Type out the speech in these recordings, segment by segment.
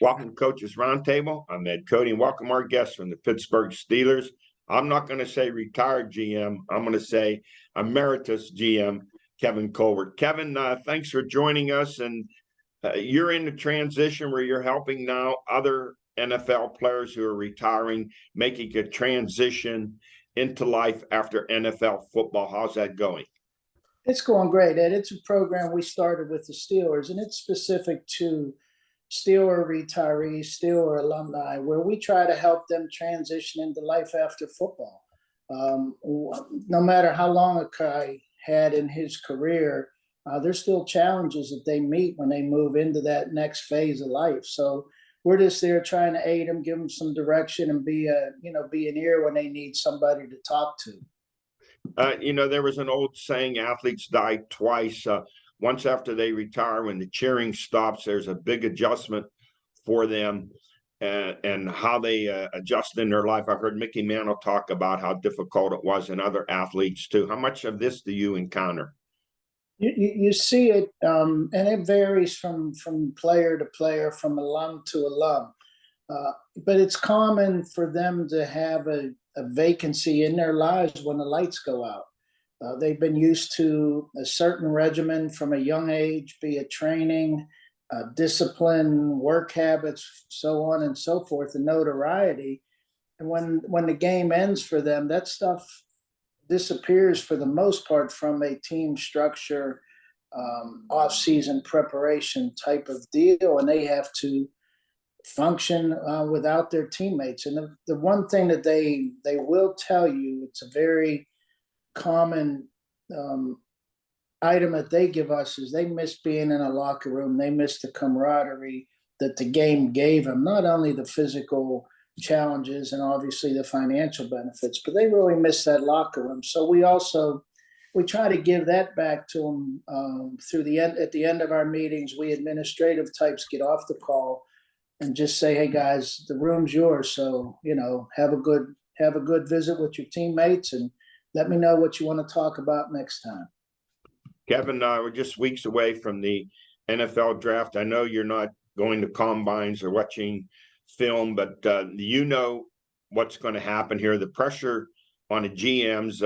Welcome to Coaches Roundtable. I'm Ed Codi, and welcome our guests from the Pittsburgh Steelers. I'm not going to say retired GM. I'm going to say emeritus GM, Kevin Colbert. Kevin, thanks for joining us. And you're in the transition where you're helping now other NFL players who are retiring, making a transition into life after NFL football. How's that going? It's going great, Ed. It's a program we started with the Steelers, and it's specific to Steeler retirees, Steeler alumni, where we try to help them transition into life after football. No matter how long a guy had in his career, there's still challenges that they meet when they move into that next phase of life. So we're just there trying to aid them, give them some direction, and be an ear when they need somebody to talk to. There was an old saying, athletes die twice. Once after they retire, when the cheering stops, there's a big adjustment for them and how they adjust in their life. I've heard Mickey Mantle talk about how difficult it was in other athletes too. How much of this do you encounter? You see it, and it varies from player to player, from alum to alum. But it's common for them to have a vacancy in their lives when the lights go out. They've been used to a certain regimen from a young age, be it training, discipline, work habits, so on and so forth, and notoriety. And when the game ends for them, that stuff disappears for the most part from a team structure, off-season preparation type of deal, and they have to function without their teammates. And the one thing that they will tell you, it's a very common item that they give us, is they miss being in a locker room. They miss the camaraderie that the game gave them, not only the physical challenges and obviously the financial benefits, but they really miss that locker room. So we try to give that back to them at the end of our meetings. We administrative types get off the call and just say, hey guys, the room's yours. So, have a good visit with your teammates and let me know what you want to talk about next time. Kevin, we're just weeks away from the NFL draft. I know you're not going to combines or watching film, but you know what's going to happen here. The pressure on the GMs,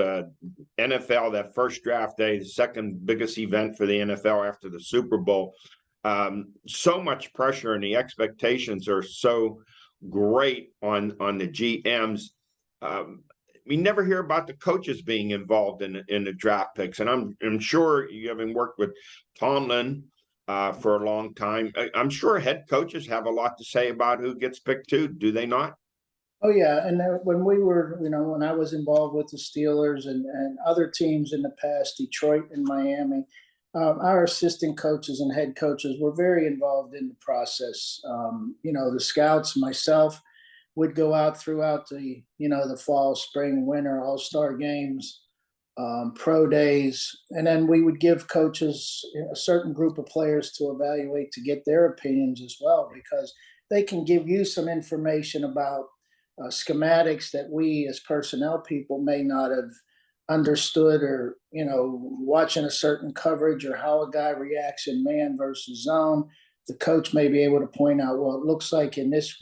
NFL, that first draft day, the second biggest event for the NFL after the Super Bowl. So much pressure, and the expectations are so great on the GMs. We never hear about the coaches being involved in the draft picks, and I'm sure you having worked with Tomlin for a long time. I'm sure head coaches have a lot to say about who gets picked too. Do they not? Oh yeah, and when we were, when I was involved with the Steelers and other teams in the past, Detroit and Miami, our assistant coaches and head coaches were very involved in the process. The scouts, myself, would go out throughout the fall, spring, winter, all-star games, pro days, and then we would give coaches a certain group of players to evaluate to get their opinions as well, because they can give you some information about schematics that we as personnel people may not have understood, or watching a certain coverage or how a guy reacts in man versus zone. The coach may be able to point out, well, it looks like in this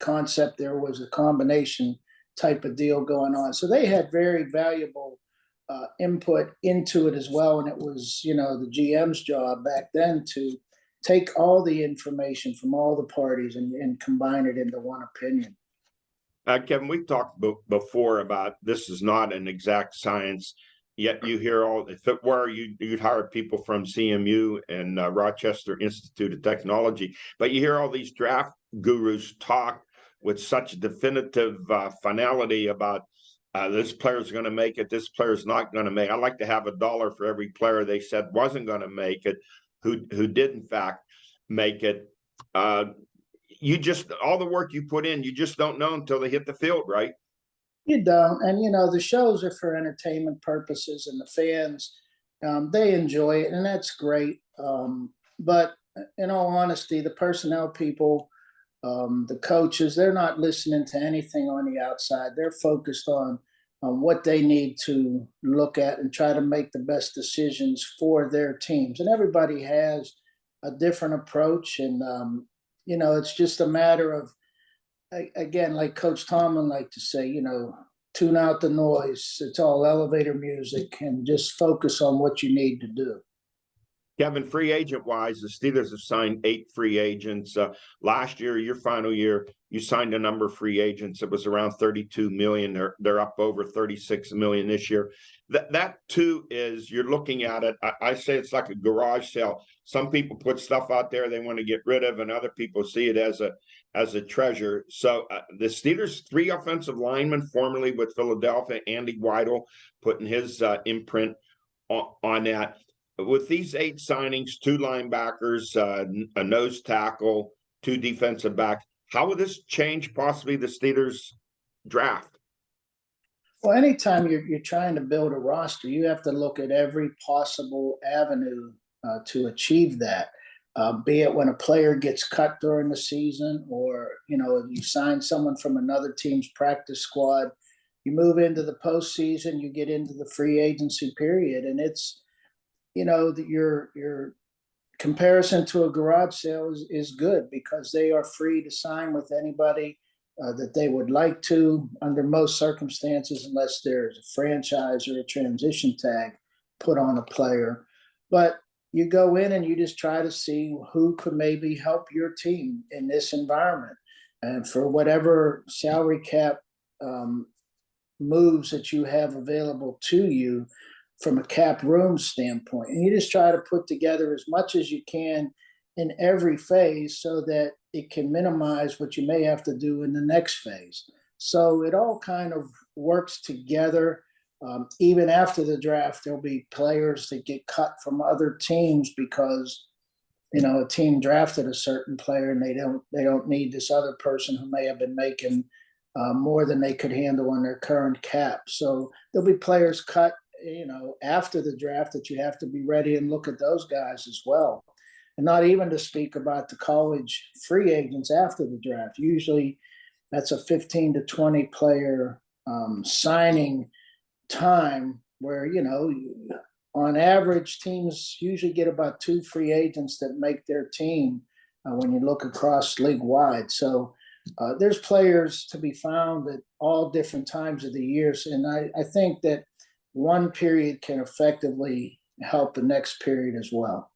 concept there was a combination type of deal going on. So they had very valuable input into it as well, and it was the GM's job back then to take all the information from all the parties and combine it into one opinion. Kevin, we've talked before about this is not an exact science, yet you hear if it were, you'd hire people from CMU and Rochester Institute of Technology, but you hear all these draft gurus talk with such definitive finality about this player's going to make it, this player's not going to make it. I'd like to have $1 for every player they said wasn't going to make it, who did in fact make it. All the work you put in, you just don't know until they hit the field, right? You don't. And, the shows are for entertainment purposes, and the fans, they enjoy it, and that's great. But in all honesty, the personnel people, the coaches, they're not listening to anything on the outside. They're focused on what they need to look at and try to make the best decisions for their teams. And everybody has a different approach. And it's just a matter of, again, like Coach Tomlin liked to say, tune out the noise. It's all elevator music, and just focus on what you need to do. Kevin, free agent wise, the Steelers have signed 8 free agents. Last year, your final year, you signed a number of free agents. It was around 32 million. They're up over 36 million this year. That too is, you're looking at it. I say it's like a garage sale. Some people put stuff out there they want to get rid of, and other people see it as a treasure. So the Steelers, 3 offensive linemen, formerly with Philadelphia, Andy Weidel, putting his imprint on that. With these 8 signings, 2 linebackers, a nose tackle, 2 defensive backs, how will this change possibly the Steelers draft? Well, anytime you're trying to build a roster, you have to look at every possible avenue to achieve that. Be it when a player gets cut during the season, or you sign someone from another team's practice squad. You move into the postseason, you get into the free agency period, and it's that your comparison to a garage sale is good, because they are free to sign with anybody that they would like to under most circumstances, unless there's a franchise or a transition tag put on a player. But you go in and you just try to see who could maybe help your team in this environment, and for whatever salary cap moves that you have available to you from a cap room standpoint. And you just try to put together as much as you can in every phase, so that it can minimize what you may have to do in the next phase. So it all kind of works together. Even after the draft, there'll be players that get cut from other teams because a team drafted a certain player, and they don't need this other person who may have been making more than they could handle on their current cap. So there'll be players cut after the draft that you have to be ready and look at those guys as well. And not even to speak about the college free agents after the draft. Usually that's a 15 to 20 player signing time where, on average, teams usually get about 2 free agents that make their team when you look across league wide. So there's players to be found at all different times of the years. And I think that one period can effectively help the next period as well.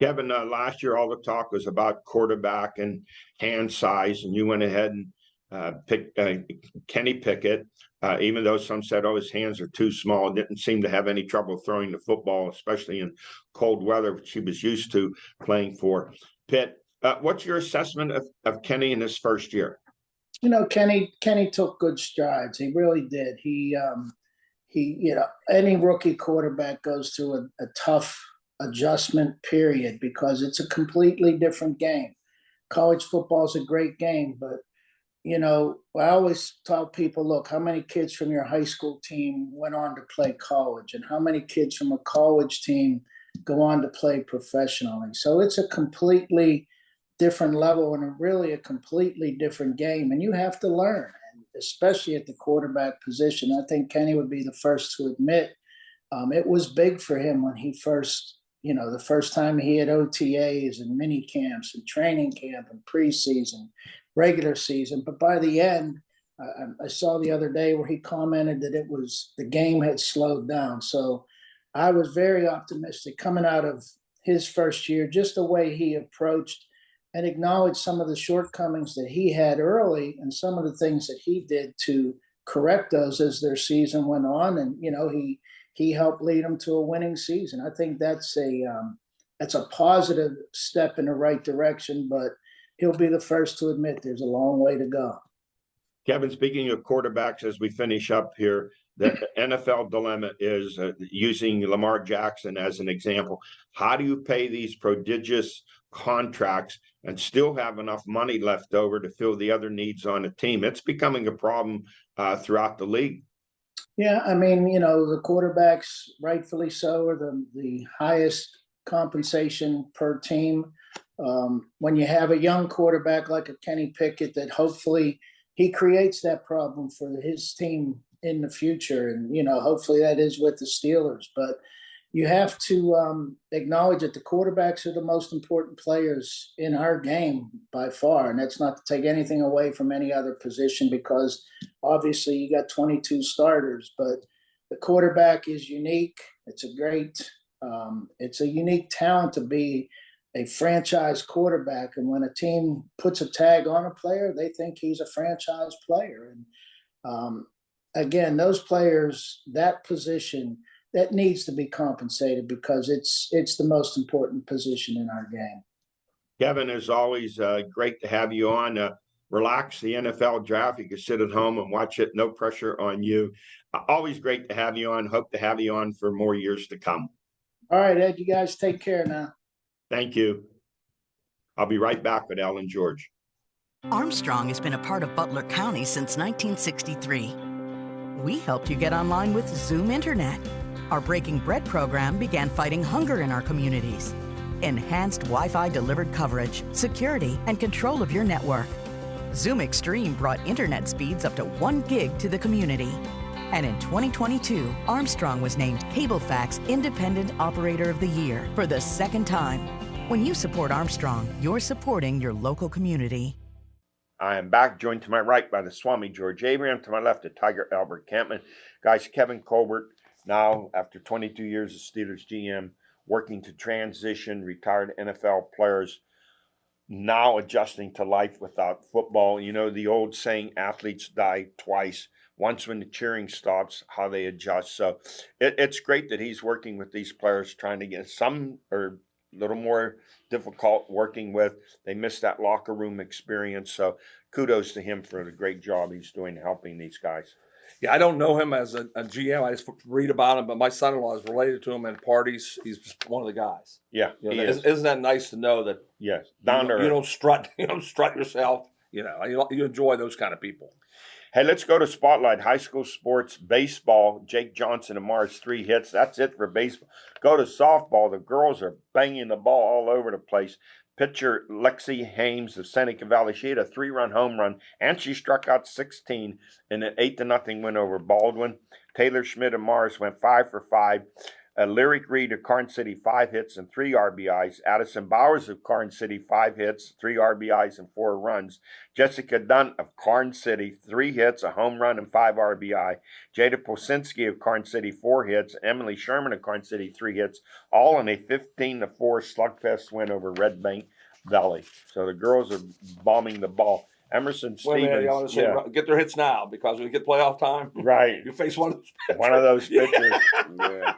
Kevin, last year all the talk was about quarterback and hand size, and you went ahead and picked Kenny Pickett, even though some said, his hands are too small. Didn't seem to have any trouble throwing the football, especially in cold weather, which he was used to playing for Pitt. What's your assessment of Kenny in his first year? Kenny took good strides. He really did. He any rookie quarterback goes through a tough adjustment period, because it's a completely different game. College football is a great game, but I always tell people, look, how many kids from your high school team went on to play college, and how many kids from a college team go on to play professionally? So it's a completely different level, and really a completely different game, and you have to learn, especially at the quarterback position. I think Kenny would be the first to admit it was big for him when he first, the first time he had OTAs and mini camps and training camp and preseason, regular season. But by the end, I saw the other day where he commented that the game had slowed down. So I was very optimistic coming out of his first year, just the way he approached and acknowledged some of the shortcomings that he had early, and some of the things that he did to correct those as their season went on. And he helped lead them to a winning season. I think that's a positive step in the right direction, but he'll be the first to admit there's a long way to go. Kevin, speaking of quarterbacks, as we finish up here, the NFL dilemma is using Lamar Jackson as an example. How do you pay these prodigious contracts and still have enough money left over to fill the other needs on a team? It's becoming a problem throughout the league. Yeah, the quarterbacks, rightfully so, are the highest compensation per team. When you have a young quarterback like a Kenny Pickett, that hopefully he creates that problem for his team in the future. And, hopefully that is with the Steelers. But, you have to acknowledge that the quarterbacks are the most important players in our game by far. And that's not to take anything away from any other position, because obviously you got 22 starters, but the quarterback is unique. It's a unique talent to be a franchise quarterback. And when a team puts a tag on a player, they think he's a franchise player. And again, those players, that position, that needs to be compensated, because it's the most important position in our game. Kevin, as always, great to have you on. Relax the NFL draft. You can sit at home and watch it. No pressure on you. Always great to have you on. Hope to have you on for more years to come. All right, Ed, you guys take care now. Thank you. I'll be right back with Ellen George. Armstrong has been a part of Butler County since 1963. We helped you get online with Zoom Internet. Our Breaking Bread program began fighting hunger in our communities. Enhanced Wi-Fi delivered coverage, security, and control of your network. Zoom Extreme brought internet speeds up to 1 gig to the community. And in 2022, Armstrong was named CableFact's Independent Operator of the Year for the second time. When you support Armstrong, you're supporting your local community. I am back, joined to my right by the Swami George Abraham, to my left, the Tiger Albert Campman. Guys, Kevin Colbert, now after 22 years as Steelers GM, working to transition retired NFL players, now adjusting to life without football. You know, the old saying, athletes die twice. Once when the cheering stops, how they adjust. So it's great that he's working with these players, trying to get some are a little more difficult working with. They missed that locker room experience. So kudos to him for the great job he's doing helping these guys. Yeah, I don't know him as a GM. I just read about him, but my son-in-law is related to him at parties. He's just one of the guys. Yeah, you know, isn't that nice to know that? Yes, you don't strut. You don't strut yourself. You know, you enjoy those kind of people. Hey, let's go to Spotlight High School Sports Baseball. Jake Johnson and Mars, 3 hits. That's it for baseball. Go to softball. The girls are banging the ball all over the place. Pitcher Lexi Hames of Seneca Valley, she had a 3-run home run, and she struck out 16 in an 8-0 win over Baldwin. Taylor Schmidt of Mars went 5 for 5. Lyric Reed of Karn City, 5 hits and 3 RBIs. Addison Bowers of Karn City, 5 hits, 3 RBIs, and 4 runs. Jessica Dunn of Karn City, 3 hits, a home run, and 5 RBI. Jada Posinski of Karn City, 4 hits. Emily Sherman of Karn City, 3 hits, all in a 15-4 slugfest win over Red Bank Valley. So the girls are bombing the ball. Emerson Stevens, get their hits now, because when we get playoff time, right, you face one of those pitchers. One of those pitchers. Yeah.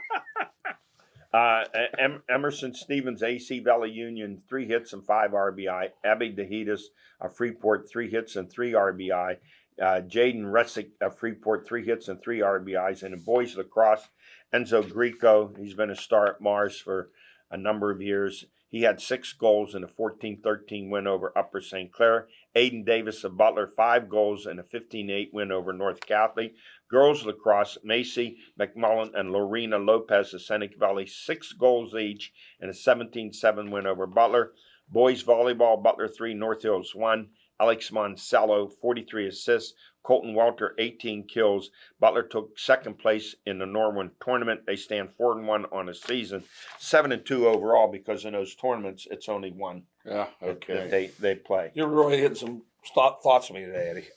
Emerson Stevens, AC Valley Union, 3 hits and 5 RBI. Abby DeHitas of Freeport, 3 hits and 3 RBI. Jaden Resick of Freeport, 3 hits and 3 RBIs. And in boys lacrosse, Enzo Greco, he's been a star at Mars for a number of years. He had 6 goals in a 14-13 win over Upper St. Clair. Aiden Davis of Butler, 5 goals in a 15-8 win over North Catholic. Girls lacrosse, Macy McMullen and Lorena Lopez of Seneca Valley, 6 goals each in a 17-7 win over Butler. Boys volleyball, Butler 3, North Hills 1. Alex Moncello, 43 assists. Colton Welter, 18 kills. Butler took 2nd place in the Norwin tournament. They stand 4-1 on the season, 7-2 overall, because in those tournaments it's only one. Yeah, okay. That they play. You're really hitting some thoughts of me today, Eddie.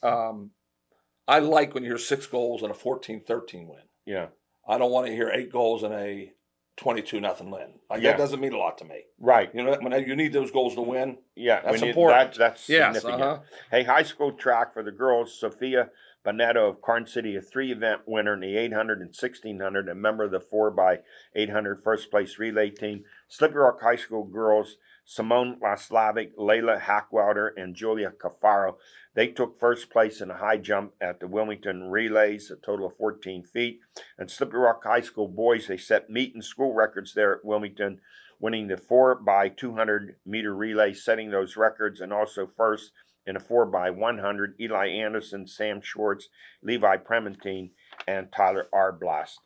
I like when you hear 6 goals in a 14-13 win. Yeah. I don't want to hear 8 goals in a 22-0 win. That doesn't mean a lot to me. Right. You know, when you need those goals to win. Yeah, that's important. That's significant. Hey, high school track for the girls, Sophia Bonetto of Karn City, a 3-event winner in the 800 and 1600, a member of the 4x800 first place relay team. Slippery Rock High School girls, Simone Laslavic, Layla Hackwelder, and Julia Cafaro. They took 1st place in a high jump at the Wilmington Relays, a total of 14 feet. And Slippery Rock High School boys, they set meet and school records there at Wilmington, winning the 4x200 meter relay, setting those records, and also 1st in a 4x100. Eli Anderson, Sam Schwartz, Levi Prementine, and Tyler Arbblast.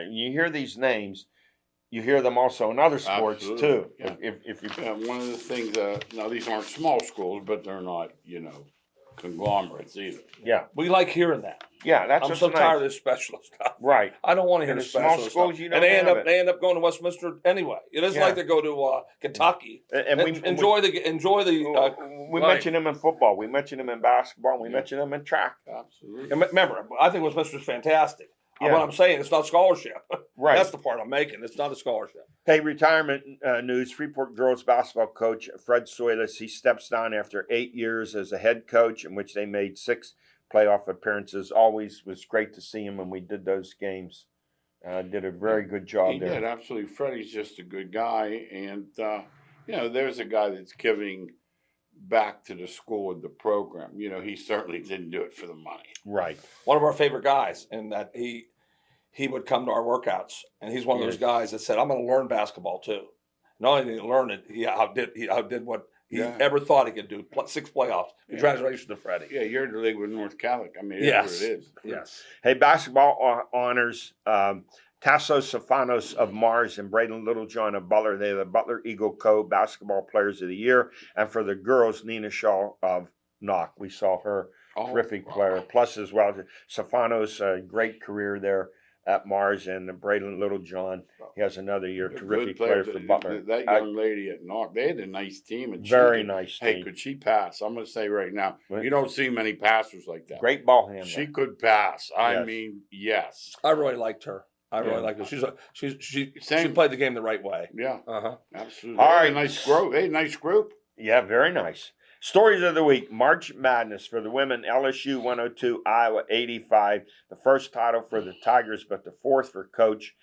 You hear these names, you hear them also in other sports. Absolutely. Too. Yeah. If you one of the things, now these aren't small schools, but they're not, conglomerates either. Yeah, We like hearing that. yeah, that's I'm what's so nice. tired of this specialist stuff. Right. I don't want to hear In the the small specialist schools, stuff. you And don't they have it. end up going to Westminster anyway. It isn't Yeah. like they go to Kentucky. And we enjoy the. we life. mention them in football. We mention them in basketball. And we Yeah. mention them in track. Absolutely. And remember, I think Westminster's fantastic. Yeah. What I'm saying, it's not scholarship. Right. That's the part I'm making. It's not a scholarship. Hey, retirement news. Freeport girls basketball coach Fred Soilis, he steps down after 8 years as a head coach, in which they made 6 playoff appearances. Always was great to see him when we did those games. Did a very good job He there. did, absolutely. Freddie's just a good guy. And, there's a guy that's giving back to the school and the program. He certainly didn't do it for the money. Right. One of our favorite guys, in that he would come to our workouts, and he's one of those Yes. guys that said, "I'm going to learn basketball too." Not only did he learn it, he outdid what he Yeah. ever thought he could do. 6 playoffs. Yeah. Congratulations to Freddie. Yeah, you're in the league with North Catholic. I mean, it Yes. is what it is. Yes. Hey, basketball honors. Tasso Stefanos of Mars and Braden Littlejohn of Butler. They're the Butler Eagle Co. Basketball Players of the Year. And for the girls, Nina Shaw of Knock. We saw her. Oh, Terrific wow. player. Plus, as well, Stefanos, a great career there at Mars. And Braden Littlejohn, he has another year. Good Terrific player players. for Butler. That young lady at Knock, they had a nice team. And Very she could- nice Hey, team. could she pass? I'm going to say right now, Right. you don't see many passers like that. Great ball handler. She could pass. I Yes. mean, yes. I really liked her. I really Yeah. liked her. She Same. played the game the right way. Yeah, Uh-huh. absolutely. All They had right. a nice group. Hey, nice group. Yeah, very nice. Stories of the week. March Madness for the women, LSU 102, Iowa 85. The first title for the Tigers, but the fourth for Coach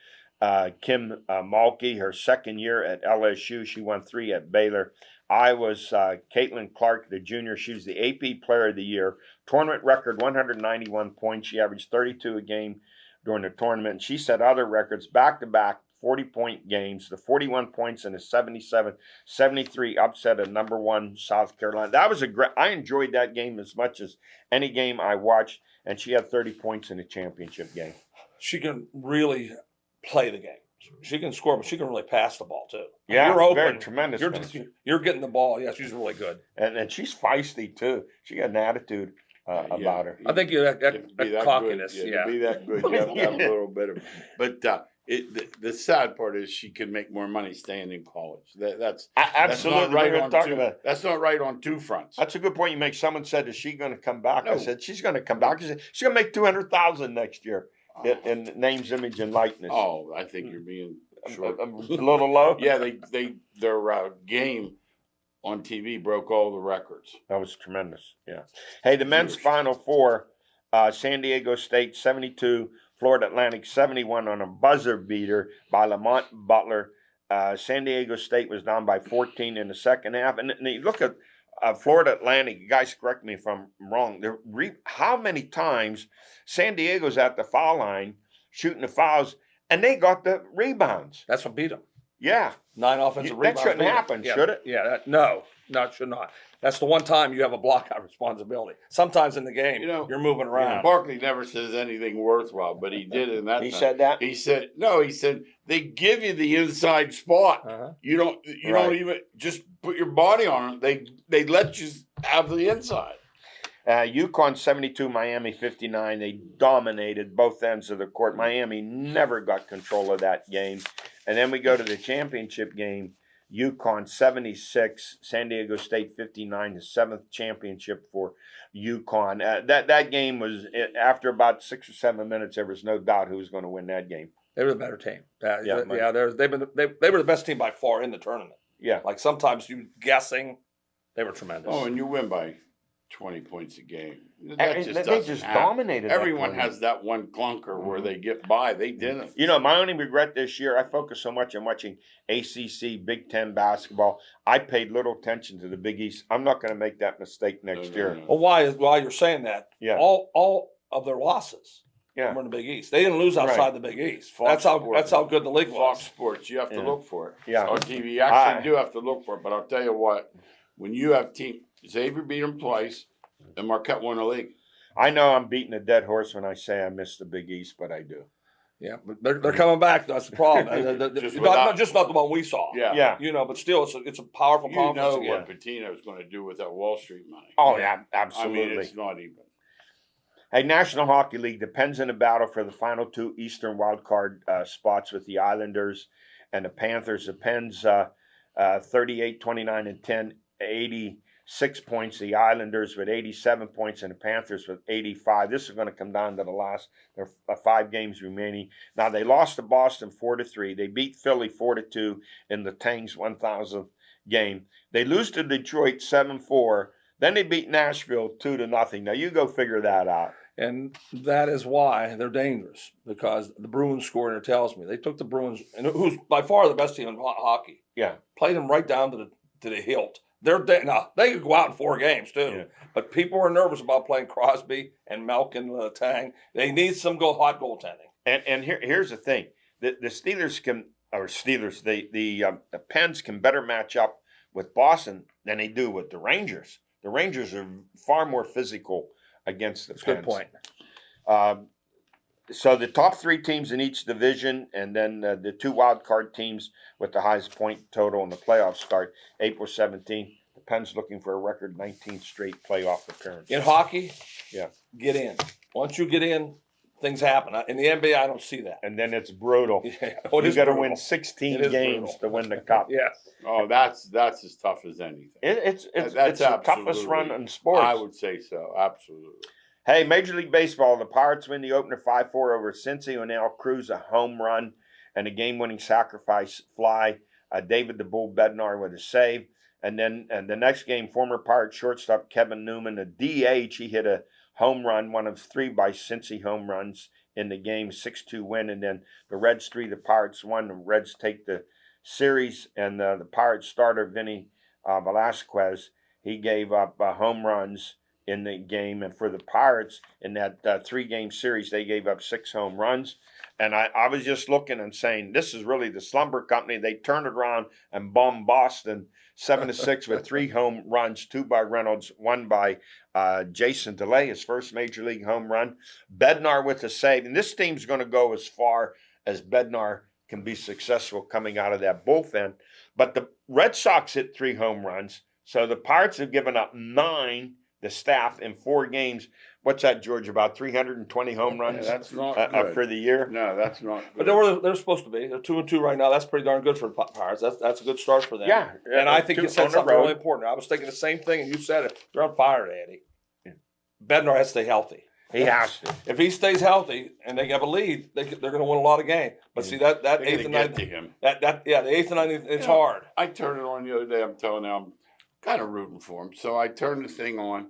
Kim Mulkey. Her second year at LSU. She won 3 at Baylor. Iowa's Caitlin Clark, the junior. She was the AP Player of the Year. Tournament record 191 points. She averaged 32 a game during the tournament. And she set other records back-to-back 40-point games, the 41 points and a 77-73 upset of number 1 South Carolina. That was I enjoyed that game as much as any game I watched, and she had 30 points in the championship game. She can really play the game. She can score, but she can really pass the ball too. Yeah, you're open. very tremendous. You're getting the ball. Yeah, she's really good. And she's feisty too. She got an attitude about her. I think You have to be that that cockiness. good. Yeah. To be that good, you have to have a little bit of. But the sad part is she can make more money staying in college. That's Absolutely. not right We're on talking two. about. That's not right on 2 fronts. That's a good point you make. Someone said, "Is she going to come back?" I No. said, "She's going to come back." I said, "She's going to make 200,000 next year in names, image, and likeness." Oh, I think you're being short. a little low. Yeah, their game on TV broke all the records. That was tremendous. Yeah. Hey, the men's Final Four: San Diego State 72, Florida Atlantic 71 on a buzzer beater by Lamont Butler. San Diego State was down by 14 in the second half, and you look at Florida Atlantic. You guys, correct me if I'm wrong. How many times San Diego's at the foul line shooting the fouls, and they got the rebounds? That's what beat them. Yeah. 9 offensive That rebounds. shouldn't beat 'em. happen, Yeah, should it? Yeah. No, it should not. That's the one time you have a blockout responsibility. Sometimes in the game, you're moving around. Barkley never says anything worthwhile, but he did in that. He time. said that? He said no. He said they give you the inside spot. Uh-huh. You don't even just put your body on it. They let you have the inside. UConn 72, Miami 59. They dominated both ends of the court. Miami never got control of that game. And then we go to the championship game. UConn 76, San Diego State 59, the 7th championship for UConn. That game was, after about 6 or 7 minutes, there was no doubt who was going to win that game. They were the better team. Yeah, They were the best team by far in the tournament. Yeah. Like sometimes you guessing, they were tremendous. Oh, and you win by 20 points a game. That And just they doesn't just happen. dominated that Everyone tournament. has that one clunker where they get by. They didn't. You know, my only regret this year, I focused so much on watching ACC, Big Ten basketball. I paid little attention to the Big East. I'm not going to make that mistake next No, year. no. Well, while you're saying that, Yeah. all of their losses Yeah. were in the Big East. They didn't lose outside Right. the Big East. Fox Sports. That's how good the league Fox was. Sports, you have to Yeah. look for it. Yeah. On TV, you actually do have to look for it. But I'll tell you what, when you have Xavier beat them twice, and Marquette won the league. I know I'm beating a dead horse when I say I miss the Big East, but I do. Yeah, but they're coming back. That's the problem. Just not the one we saw. Yeah. But still, it's a powerful You conference know again. what Patino's going to do with that Wall Street money. Oh, yeah, absolutely. I mean, it's not even. Hey, National Hockey League, the Pens in a battle for the final two Eastern wildcard spots with the Islanders and the Panthers. The Pens 38, 29, and 10, 86 points. The Islanders with 87 points and the Panthers with 85. This is going to come down to the last. There are 5 games remaining. Now, they lost to Boston 4-3. They beat Philly 4-2 in the Tang's 1,000th game. They lose to Detroit 7-4. Then they beat Nashville 2-0. Now, you go figure that out. And that is why they're dangerous, because the Bruins scorer tells me they took the Bruins, and who's by far the best team in hockey. Yeah. Played them right down to the hilt. Now they could go out in 4 games too, Yeah. but people are nervous about playing Crosby and Malkin Tang. They need some hot goaltending. And here's the thing: the Pens can better match up with Boston than they do with the Rangers. The Rangers are far more physical against the Pens. Good point. So the top 3 teams in each division, and then the 2 wild card teams with the highest point total in the playoffs start April 17th. The Pens looking for a record 19th straight playoff appearance. In hockey, Yeah. get in. Once you get in, things happen. In the NBA, I don't see that. And then it's brutal. Yeah, You got to win 16 games to win the cup. Yes. Oh, that's as tough as anything. It's That's the toughest run in sports. I would say so. Absolutely. Hey, Major League Baseball, the Pirates win the opener 5-4 over Cincy. O'Neill Cruz a home run and a game-winning sacrifice fly. David the Bull Bednar with a save. And then the next game, former Pirate shortstop Kevin Newman, a DH, he hit a home run, one of 3 by Cincy home runs in the game, 6-2 win. And then the Reds 3, the Pirates 1. The Reds take the series, and the Pirates starter, Vinny Velasquez, he gave up home runs in the game. And for the Pirates, in that 3-game series, they gave up 6 home runs. And I was just looking and saying, this is really the slumber company. They turned it around and bombed Boston 7-6 with 3 home runs, 2 by Reynolds, 1 by Jason DeLay, his first Major League home run. Bednar with a save. And this team's going to go as far as Bednar can be successful coming out of that bullpen. But the Red Sox hit 3 home runs. So the Pirates have given up 9, the staff, in 4 games. What's that, George? About 320 home runs That's not good. for the year? No, that's not But good. they're supposed to be. They're 2-2 right now. That's pretty darn good for the Pirates. That's a good start for them. Yeah. And I think you said on the something road. really important. I was thinking the same thing, and you said it. They're on fire, Andy. Bednar has to stay healthy. He has to. If he stays healthy and they have a lead, they're going to win a lot of games. But see that They're 8th and gonna 9th, get to him. the 8th and 9th, it's Yeah. hard. I turned it on the other day. I'm telling you, I'm kind of rooting for him. So I turned the thing on,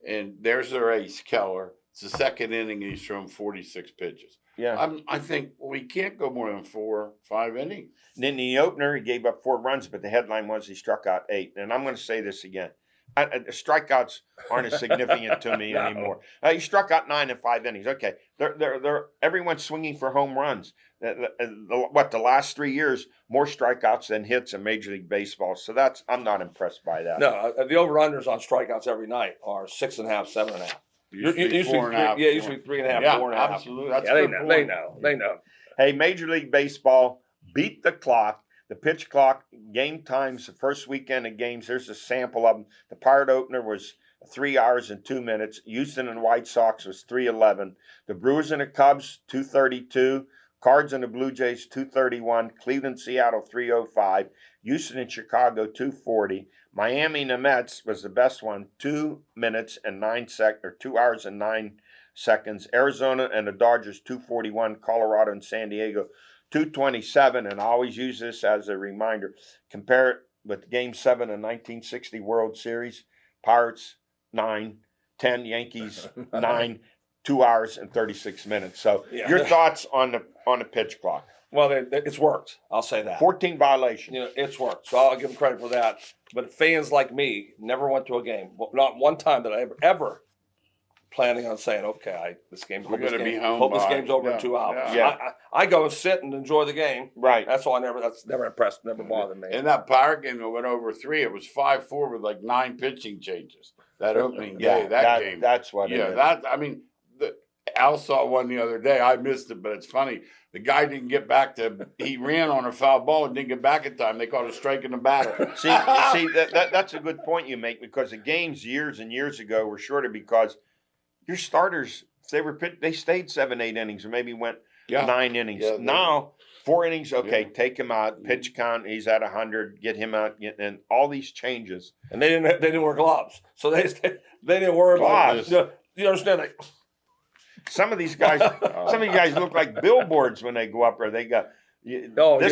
and there's their ace, Keller. It's the 2nd inning, and he's thrown 46 pitches. Yeah. I think we can't go more than 4 or 5 innings. And in the opener, he gave up 4 runs, but the headline was he struck out 8. And I'm going to say this again. Strikeouts aren't as significant to me anymore. He struck out 9 in 5 innings. Okay, they're everyone's swinging for home runs. The last 3 years, more strikeouts than hits in Major League Baseball. So I'm not impressed by that. No, the over-unders on strikeouts every night are 6.5, 7.5. Used to be 4.5. Used to be 3.5, Yeah, 4.5. absolutely. That's Yeah, a they good know. point. They know. Hey, Major League Baseball beat the clock. The pitch clock, game times, the first weekend of games, there's a sample of them. The Pirate opener was 3 hours and 2 minutes. Houston and White Sox was 3:11. The Brewers and the Cubs, 2:32. Cards and the Blue Jays, 2:31. Cleveland, Seattle, 3:05. Houston and Chicago, 2:40. Miami and the Mets was the best one, 2 hours and 9 seconds. Arizona and the Dodgers, 2:41. Colorado and San Diego, 2:27, and I always use this as a reminder. Compare it with Game 7 of 1960 World Series. Pirates, 9-10. Yankees, 9, 2 hours and 36 minutes. So Yeah. your thoughts on the pitch clock? Well, it's worked. I'll say that. 14 violations. It's worked. So I'll give them credit for that. But fans like me never went to a game. Not one time that I ever planning on saying, okay, this game's We're gonna be home hope this by- game's over in yeah, 2 hours. yeah. I go and sit and enjoy the game. Right. That's all. That's never impressed. Never bothered me. In that Pirate game that went over 3, it was 5-4 with like 9 pitching changes. That opening day, that game. That's what it Yeah, is. that I mean, Al saw one the other day. I missed it, but it's funny. The guy didn't get back he ran on a foul ball and didn't get back in time. They called a strike in the batter. See, that's a good point you make, because the games years and years ago were shorter because your starters, they stayed 7-8 innings or maybe went 9 innings. Yeah, now 4 innings, okay, Yeah. take him out, pitch count, he's at 100, get him out, and all these changes. And they didn't wear gloves, so they didn't worry about it. Gloves. You understand? Like, Some of these guys, look like billboards when they go up there. They got this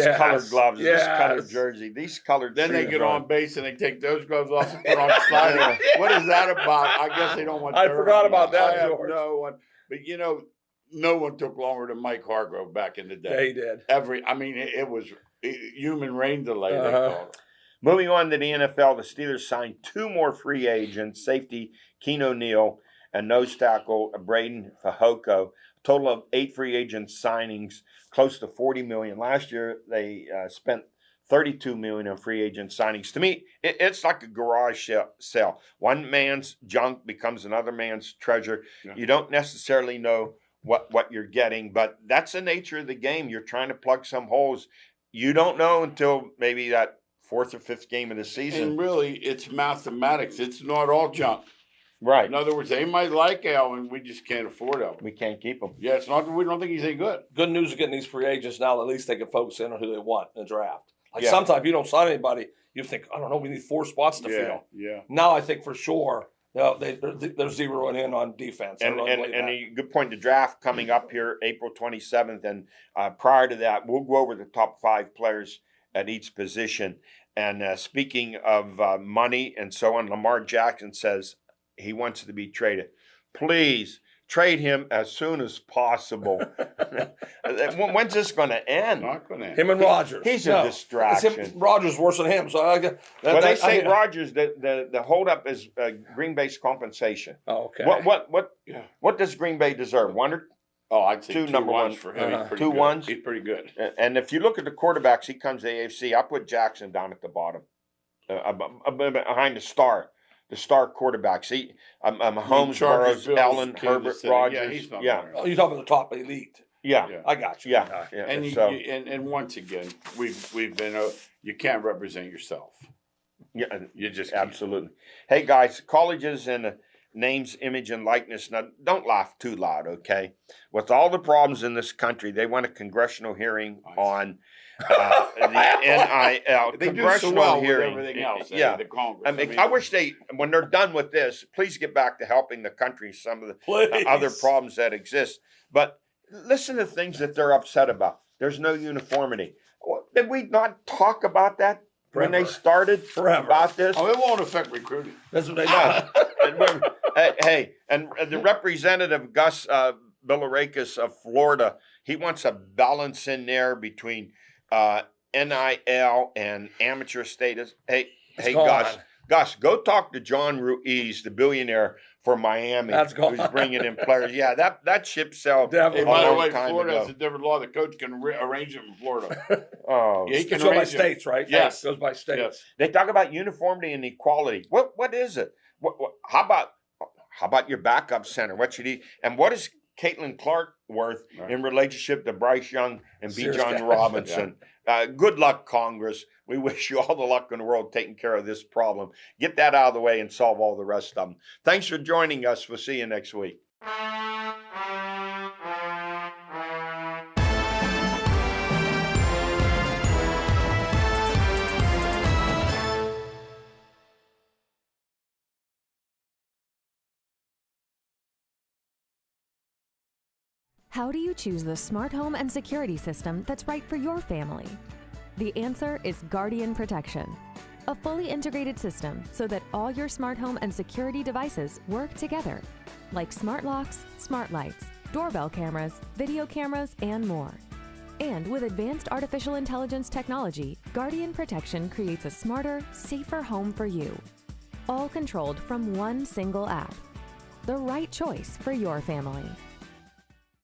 yes, colored gloves, this yes. colored jersey, these colored. Then they shoes get on base and they take those gloves off and put on the slider. What is that about? I guess they don't want. I forgot about that, I have George. no one, but no one took longer than Mike Hargrove back in the day. Yeah, he did. It was human rain delay. They Uh-huh. called it. Moving on to the NFL, the Steelers signed 2 more free agents: safety Keen O'Neal and nose tackle Braden Fajoko. Total of 8 free agent signings, close to $40 million. Last year, they spent $32 million in free agent signings. To me, it's like a garage sale. One man's junk becomes another man's treasure. Yeah. You don't necessarily know what you're getting, but that's the nature of the game. You're trying to plug some holes. You don't know until maybe that 4th or 5th game of the season. And really, it's mathematics. It's not all junk. Right. In other words, they might like Alvin, we just can't afford Alvin. We can't keep them. Yeah, it's not. We don't think he's any good. Good news of getting these free agents now. At least they can focus in on who they want in the draft. Like Yeah. sometimes you don't sign anybody, you think, I don't know, we need 4 spots to fill. Yeah. Now I think for sure they're zeroing in on defense. And They're really bad. a good point, the draft coming up here April 27th. And prior to that, we'll go over the top 5 players at each position. And speaking of money and so on, Lamar Jackson says he wants to be traded. Please trade him as soon as possible. When's this going to end? Not going to. Him and Rodgers. He's No, a distraction. it's him, Rodgers worse than him. So Well, they say Rodgers, the holdup is Green Bay's compensation. Oh, okay. What does Green Bay deserve? 1 or Oh, I'd say 2 2 number ones ones. for him. He's pretty 2 good. ones? He's pretty good. And if you look at the quarterbacks, he comes to AFC. I put Jackson down at the bottom, behind the star quarterbacks. Mahomes, Chargers, Burrows, Bills, Allen, Kansas Herbert, City. Rogers. Yeah, he's not Yeah, there. Oh, you're talking about the top elite. yeah, Yeah. I got you. yeah. And So, and once again, we've been you can't represent yourself. yeah, You just can't. absolutely. Hey guys, colleges and names, image, and likeness. Now, don't laugh too loud, okay? With all the problems in this country, they want a congressional hearing on the NIL. They do so Congressional well with everything everything else. Yeah. The Congress. I mean, I wish when they're done with this, please get back to helping the country some of the Please. other problems that exist. But listen to things that they're upset about. There's no uniformity. Did we not talk about that when they Forever. started Forever. about this? Oh, it won't affect recruiting. That's what they No. do. And the representative Gus Bilirakis of Florida, he wants a balance in there between NIL and amateur status. Hey, gone. Gus, go talk to John Ruiz, the billionaire for Miami, That's gone. who's bringing in players. Yeah, that ship sailed Definitely. Hey, a by the long way, time Florida ago. has a different law. The coach can arrange it in Florida. Oh, Yeah, he can It's going by arrange it. states, right? Yes. It goes by states. Yes. they talk about uniformity and equality. What is it? What how about your backup center? What should he? And what is Caitlin Clark worth Right. in relationship to Bryce Young and B. Serious John guys. Robinson? Good luck, Congress. We wish you all the luck in the world taking care of this problem. Get that out of the way and solve all the rest of them. Thanks for joining us. We'll see you next week. How do you choose the smart home and security system that's right for your family? The answer is Guardian Protection, a fully integrated system so that all your smart home and security devices work together, like smart locks, smart lights, doorbell cameras, video cameras, and more. And with advanced artificial intelligence technology, Guardian Protection creates a smarter, safer home for you, all controlled from one single app. The right choice for your family.